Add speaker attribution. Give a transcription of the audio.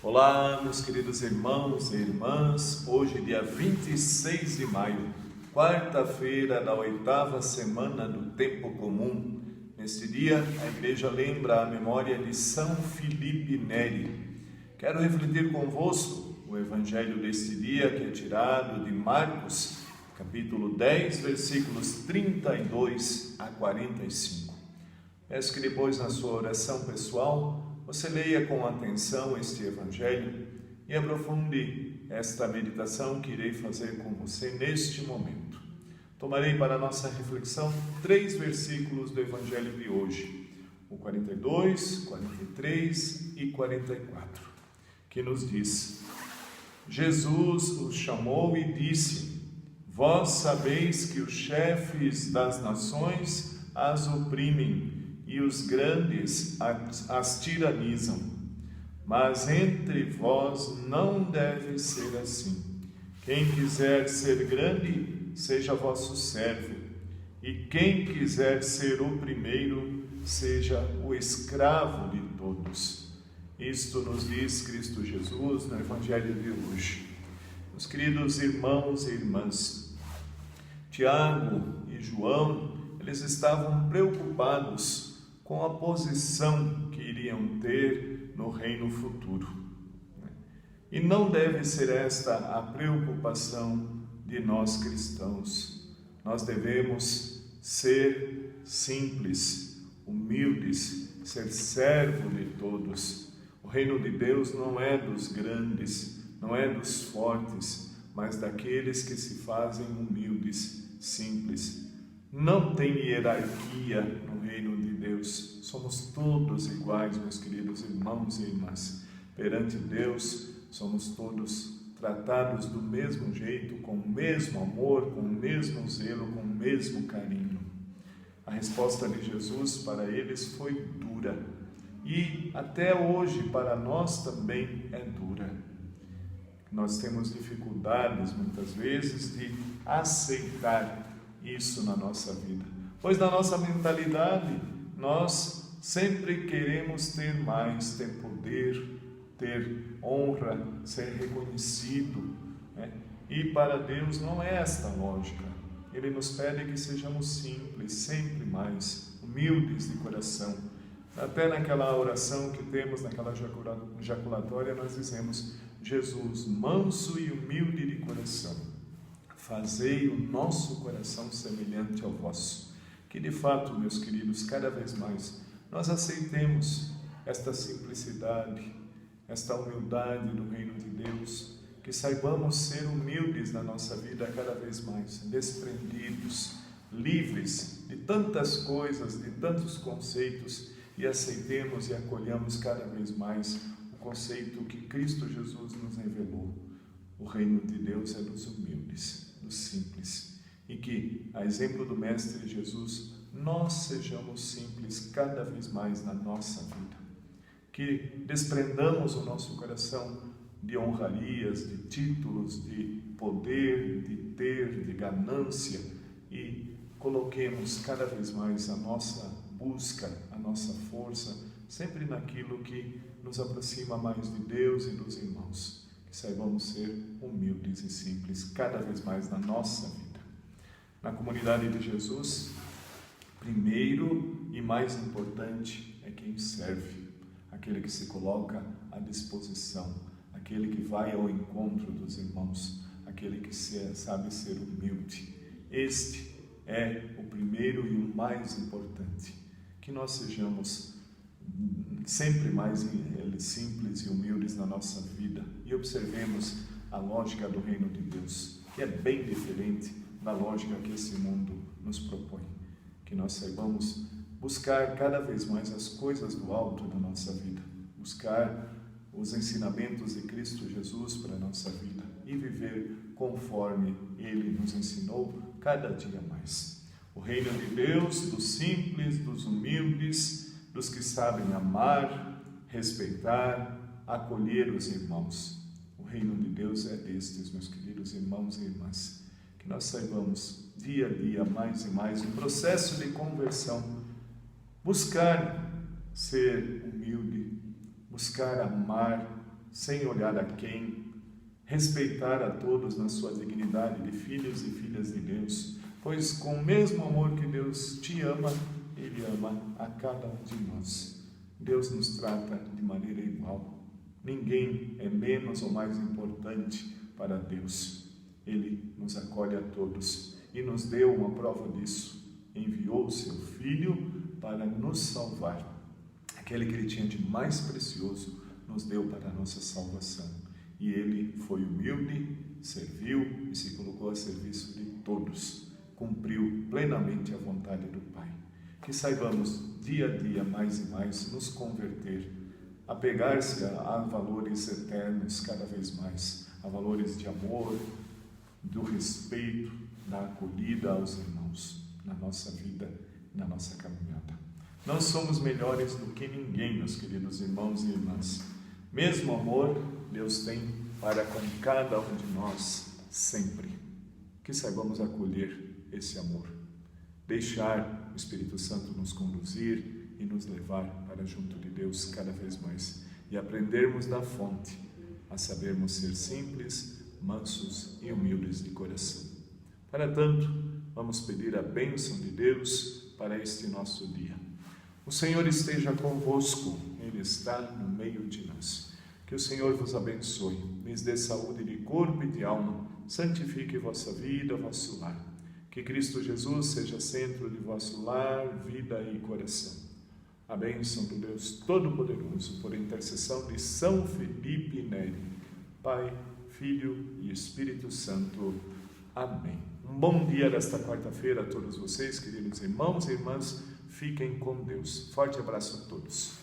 Speaker 1: Olá, meus queridos irmãos e irmãs, hoje dia 26 de maio, quarta-feira da 8ª semana do Tempo Comum. Neste dia, a Igreja lembra a memória de São Filipe Neri. Quero refletir convosco o Evangelho deste dia, que é tirado de Marcos, capítulo 10, versículos 32 a 45. Peço que depois, na sua oração pessoal, você leia com atenção este Evangelho e aprofunde esta meditação que irei fazer com você neste momento. Tomarei para nossa reflexão 3 versículos do Evangelho de hoje, o 42, 43 e 44, que nos diz: Jesus os chamou e disse: Vós sabeis que os chefes das nações as oprimem e os grandes as tiranizam. Mas entre vós não deve ser assim. Quem quiser ser grande, seja vosso servo, e quem quiser ser o primeiro, seja o escravo de todos. Isto nos diz Cristo Jesus no Evangelho de hoje. Meus queridos irmãos e irmãs, Tiago e João, eles estavam preocupados com a posição que iriam ter no reino futuro. E não deve ser esta a preocupação de nós cristãos. Nós devemos ser simples, humildes, ser servo de todos. O reino de Deus não é dos grandes, não é dos fortes, mas daqueles que se fazem humildes, simples. Não tem hierarquia no reino de Deus. Somos todos iguais, meus queridos irmãos e irmãs. Perante Deus, somos todos tratados do mesmo jeito, com o mesmo amor, com o mesmo zelo, com o mesmo carinho. A resposta de Jesus para eles foi dura. E até hoje, para nós também é dura. Nós temos dificuldades, muitas vezes, de aceitar isso na nossa vida, pois na nossa mentalidade nós sempre queremos ter mais, ter poder, ter honra, ser reconhecido, né? E para Deus não é esta lógica. Ele nos pede que sejamos simples, sempre mais humildes de coração. Até naquela oração que temos, naquela jaculatória, nós dizemos: Jesus, manso e humilde de coração, fazei o nosso coração semelhante ao vosso. Que de fato, meus queridos, cada vez mais nós aceitemos esta simplicidade, esta humildade do reino de Deus, que saibamos ser humildes na nossa vida cada vez mais, desprendidos, livres de tantas coisas, de tantos conceitos, e aceitemos e acolhamos cada vez mais o conceito que Cristo Jesus nos revelou. O reino de Deus é dos humildes, dos simples, e que, a exemplo do Mestre Jesus, nós sejamos simples cada vez mais na nossa vida, que desprendamos o nosso coração de honrarias, de títulos, de poder, de ter, de ganância, e coloquemos cada vez mais a nossa busca, a nossa força, sempre naquilo que nos aproxima mais de Deus e dos irmãos. Que saibamos ser humildes e simples cada vez mais na nossa vida. Na comunidade de Jesus, primeiro e mais importante é quem serve, aquele que se coloca à disposição, aquele que vai ao encontro dos irmãos, aquele que sabe ser humilde. Este é o primeiro e o mais importante. Que nós sejamos sempre mais simples e humildes na nossa vida e observemos a lógica do reino de Deus, que é bem diferente da lógica que esse mundo nos propõe. Que nós saibamos buscar cada vez mais as coisas do alto da nossa vida, buscar os ensinamentos de Cristo Jesus para a nossa vida e viver conforme Ele nos ensinou cada dia mais. O reino de Deus, dos simples, dos humildes, dos que sabem amar, respeitar, acolher os irmãos. O reino de Deus é destes, meus queridos irmãos e irmãs. Que nós saibamos, dia a dia, mais e mais, no processo de conversão, buscar ser humilde, buscar amar, sem olhar a quem, respeitar a todos na sua dignidade de filhos e filhas de Deus, pois com o mesmo amor que Deus te ama, Ele ama a cada um de nós. Deus nos trata de maneira igual. Ninguém é menos ou mais importante para Deus. Ele nos acolhe a todos e nos deu uma prova disso. Enviou o seu Filho para nos salvar. Aquele que Ele tinha de mais precioso nos deu para a nossa salvação. E Ele foi humilde, serviu e se colocou a serviço de todos. Cumpriu plenamente a vontade do Pai. Que saibamos dia a dia mais e mais nos converter, apegar-se a valores eternos cada vez mais, a valores de amor, do respeito, da acolhida aos irmãos na nossa vida, na nossa caminhada. Nós somos melhores do que ninguém, meus queridos irmãos e irmãs. Mesmo amor Deus tem para com cada um de nós sempre. Que saibamos acolher esse amor, deixar o Espírito Santo nos conduzir e nos levar para junto de Deus cada vez mais e aprendermos da fonte a sabermos ser simples, mansos e humildes de coração. Para tanto, vamos pedir a bênção de Deus para este nosso dia. O Senhor esteja convosco, Ele está no meio de nós. Que o Senhor vos abençoe, lhes dê saúde de corpo e de alma, santifique vossa vida, vosso lar. Que Cristo Jesus seja centro de vosso lar, vida e coração. A bênção do Deus Todo-Poderoso, por intercessão de São Felipe Neri, Pai, Filho e Espírito Santo. Amém. Um bom dia desta quarta-feira a todos vocês, queridos irmãos e irmãs. Fiquem com Deus. Forte abraço a todos.